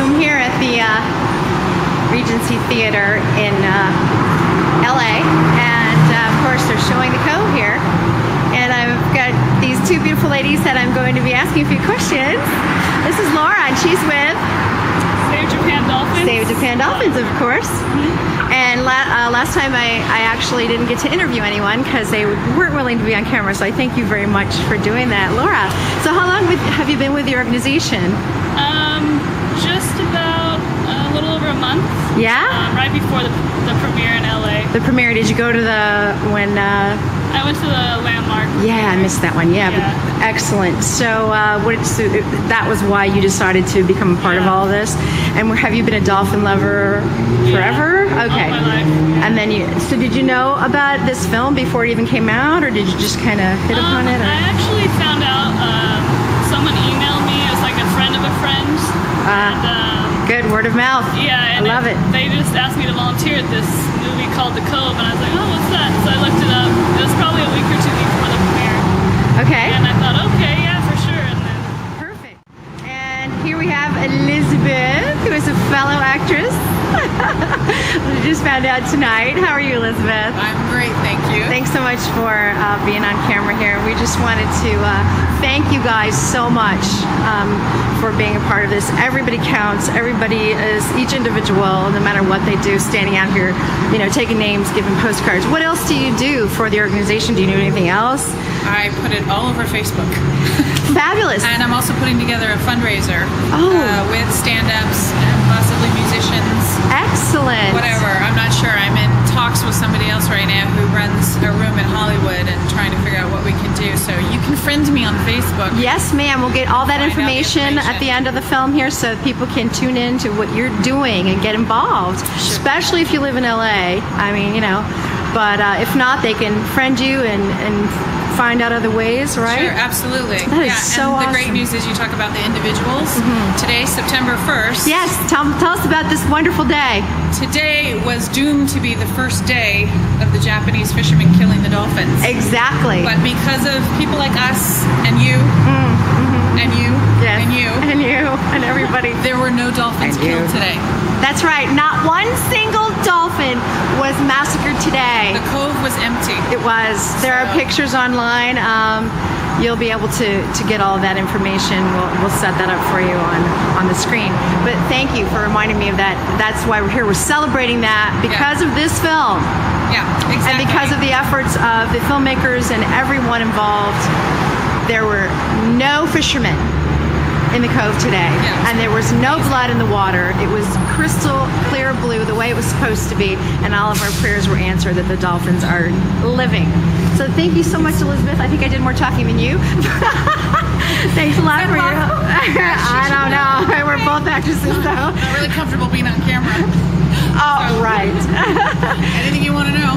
So I'm here at the Regency Theater in LA, and of course they're showing the Cove here. And I've got these two beautiful ladies that I'm going to be asking a few questions. This is Laura, and she's with Save Japan Dolphins. Save Japan Dolphins, of course. And last time I actually didn't get to interview anyone because they weren't willing to be on camera, so I thank you very much for doing that. Laura, so how long have you been with the organization? Just about a little over a month. Yeah? Right before the premiere in LA. The premiere, did you go to when... I went to the Landmark. Yeah, I missed that one. Yeah, Yeah. But excellent. So, so that was why you decided to become a part of all of this. And have you been a dolphin lover forever? Yeah, Okay. all my life. Yeah. And then so did you know about this film before it even came out, or did you just kind of hit upon it? Or? I actually found out. Someone emailed me. It was like a friend of a friend. Good word of mouth. Yeah, and I love it. They just asked me to volunteer at this movie called The Cove, and I was like, oh, what's that? So I looked it up. It was probably a week or two before the premiere. Okay. And I thought, okay, yeah, for sure. And then Perfect. And here we have Elizabeth, who is a fellow actress. We just found out tonight. How are you, Elizabeth? I'm great, thank you. Thanks so much for being on camera here. We just wanted to thank you guys so much for being a part of this. Everybody counts. Everybody is each individual, no matter what they do, standing out here, taking names, giving postcards. What else do you do for the organization? Do you do anything else? I put it all over Facebook. Fabulous. And I'm also putting together a fundraiser with stand-ups and possibly musicians. Excellent. Whatever, I'm not sure. I'm in talks with somebody else right now who runs a room in Hollywood and trying to figure out what we can do. So you can friend me on Facebook. Yes, ma'am. We'll get all that Find out the information at the end of the film here so people can tune in to what you're doing and get involved, especially if you live in LA. I mean, but if not, they can friend you and find out other ways, right? Sure, absolutely. That is so and awesome. the great news is you talk about the individuals. Today, September 1st. Yes, tell us about this wonderful day. Today was doomed to be the first day of the Japanese fishermen killing the dolphins. Exactly. But because of people like us and you and you Yes. and you and you and everybody. there were no dolphins And you. killed today. That's right. Not one single dolphin was massacred today. The cove was empty. It was. There are pictures online. You'll be able to get all of that information. We'll set that up for you on the screen. But thank you for reminding me of that. That's why we're here. We're celebrating that because of this film. Yeah, And exactly. because of the efforts of the filmmakers and everyone involved. There were no fishermen in the Cove today, and there was no blood in the water. It was crystal clear blue, the way it was supposed to be, and all of our prayers were answered that the dolphins are living. So thank you so much, Elizabeth. I think I did more talking than you. Thanks a lot for your help. I don't know. We're both actresses, though. Not really comfortable being on camera. Oh, right. Anything you want to know?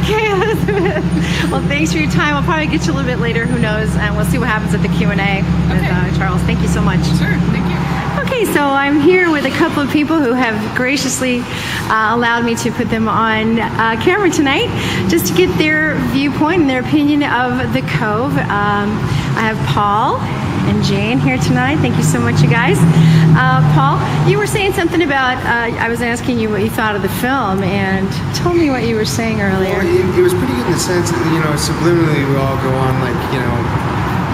Okay, Elizabeth. Well, thanks for your time. I'll probably get you a little bit later. Who knows? And we'll see what happens at the Q&A with Charles. Thank you so much. Sure, thank you. Okay, so I'm here with a couple of people who have graciously allowed me to put them on camera tonight just to get their viewpoint and their opinion of the Cove. I have Paul and Jane here tonight. Thank you so much, you guys. Paul, you were saying something about, I was asking you what you thought of the film, and tell me what you were saying earlier. Well, it was pretty good in the sense that, subliminally we all go on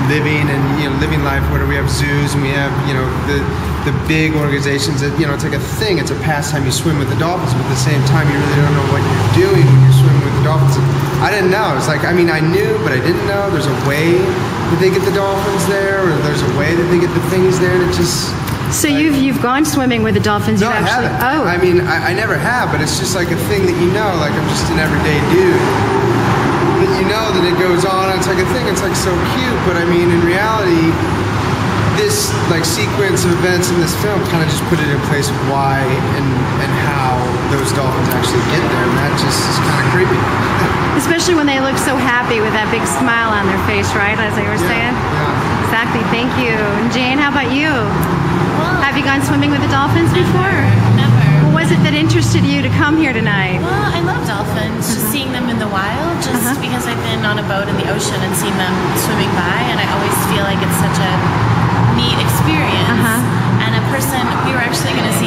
living and living life where we have zoos and we have the big organizations that it's like a thing, it's a pastime, you swim with the dolphins, but at the same time you really don't know what you're doing when you're swimming with the dolphins. I didn't know. It's like, I knew, but I didn't know there's a way that they get the dolphins there, or there's a way that they get the things there, and it just... So you've gone swimming with the dolphins? No, I haven't. Oh. I never have, but it's just like a thing that like I'm just an everyday dude. But that it goes on, it's like a thing, it's like so cute, but in reality, this sequence of events in this film kind of just put it in place of why and how those dolphins actually get there, and that just is kind of creepy. Especially when they look so happy with that big smile on their face, right? As they were saying? Yeah. Exactly, thank you. And Jane, how about you? Have you gone swimming with the dolphins before? Never. What was it that interested you to come here tonight? Well, I love dolphins. Just seeing them in the wild, just because I've been on a boat in the ocean and seen them swimming by, and I always feel like it's such a neat experience. And a person, we were actually going to see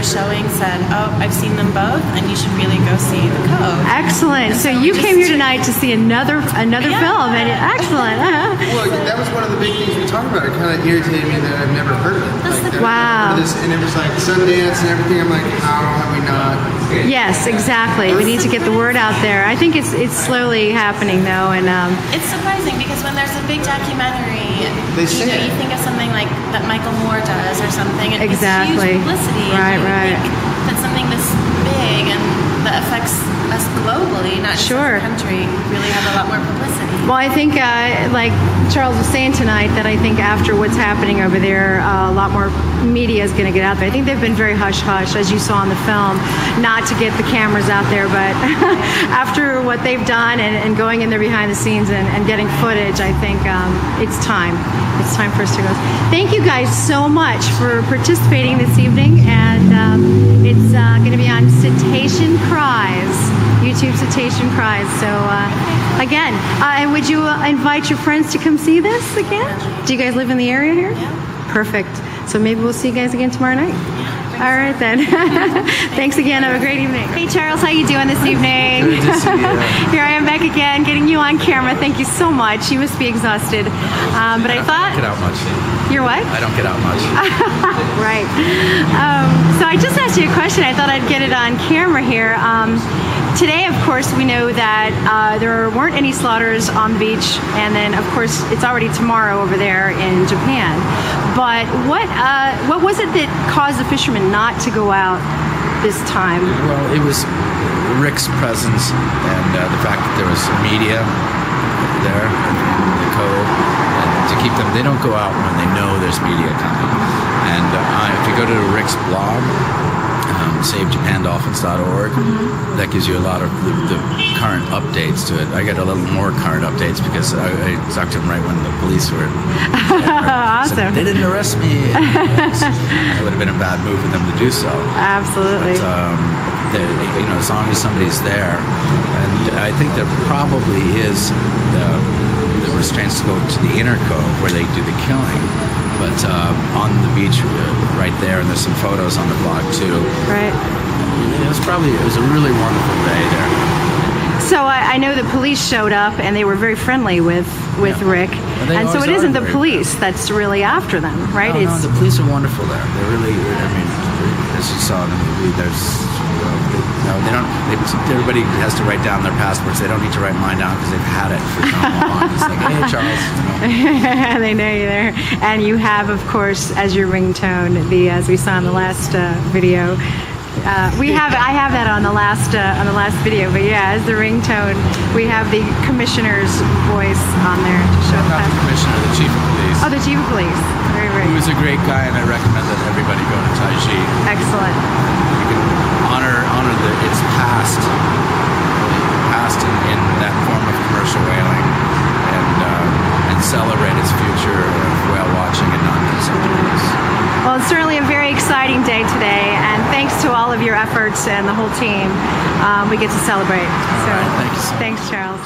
were showing said, "Oh, I've seen them both, and you should really go see The Cove." Excellent. So we you just- came here tonight to see another film, and excellent. Well, that was one of the big things we talked about. It kind of irritated me that I've never heard of it. Wow. And it was like Sundance and everything. I'm like, how have we not? Yes, exactly. We need to get the word out there. I think it's slowly happening though, and It's surprising because when there's a big documentary, They say it. you think of something like that Michael Moore does or something, and Exactly. it's huge publicity. Right, and you right. think that something this big and that affects us globally, not just Sure. as a country, really have a lot more publicity. well, I think like Charles was saying tonight, that I think after what's happening over there, a lot more media is going to get out there. I think they've been very hush hush, as you saw in the film, not to get the cameras out there, but after what they've done and going in there behind the scenes and getting footage, I think it's time. It's time for us to go. Thank you guys so much for participating this evening, and it's going to be on Cetacean Cries, YouTube Cetacean Cries. So again, and would you invite your friends to come see this again? Do you guys live in the area here? Yeah. Perfect. So maybe we'll see you guys again tomorrow night. All right then. Thanks again. Have a great evening. Hey Charles, how you doing this evening? Good to see you. Here I am back again, getting you on camera. Thank you so much. You must be exhausted. But I thought Get out much. you're what? I don't get out much. Right. So I just asked you a question. I thought I'd get it on camera here. Today, of course, we know that there weren't any slaughters on the beach, and then, of course, it's already tomorrow over there in Japan. But what was it that caused the fishermen not to go out this time? Well, it was Rick's presence and the fact that there was media there in the Cove, and to keep them. They don't go out when they know there's media coming. And if you go to Rick's blog, SaveJapanDolphins.org, that gives you a lot of the current updates to it. I get a little more current updates because I talked to him right when the police were Awesome. said, they didn't arrest me. It would have been a bad move for them to do so. Absolutely. But as long as somebody's there, and I think there probably is the restraints to go to the inner cove where they do the killing. But on the beach right there, and there's some photos on the blog too. Right. It was a really wonderful day there. So I know the police showed up and they were very friendly with Yeah. Rick, Well, they and so always it are isn't the very police that's really after them, right? No, the police are wonderful there. They really, as you saw in the movie, they don't. Everybody has to write down their passports. They don't need to write mine down because they've had it for so long. It's like, hey, Charles. They know you there, and you have, of course, as your ringtone, as we saw in the last video. I have that on the last video, but yeah, as the ringtone, we have the commissioner's voice on there to show Not the commissioner, the chief of police. Oh, the chief of police. Very, very He was a great guy, and I recommend that everybody go to Taiji. excellent. You can honor its past in that form of commercial whaling, and celebrate its future of whale watching and non-consumptive use. Well, it's certainly a very exciting day today, and thanks to all of your efforts and the whole team, we get to celebrate. All right, thank you so much. Thanks, Charles.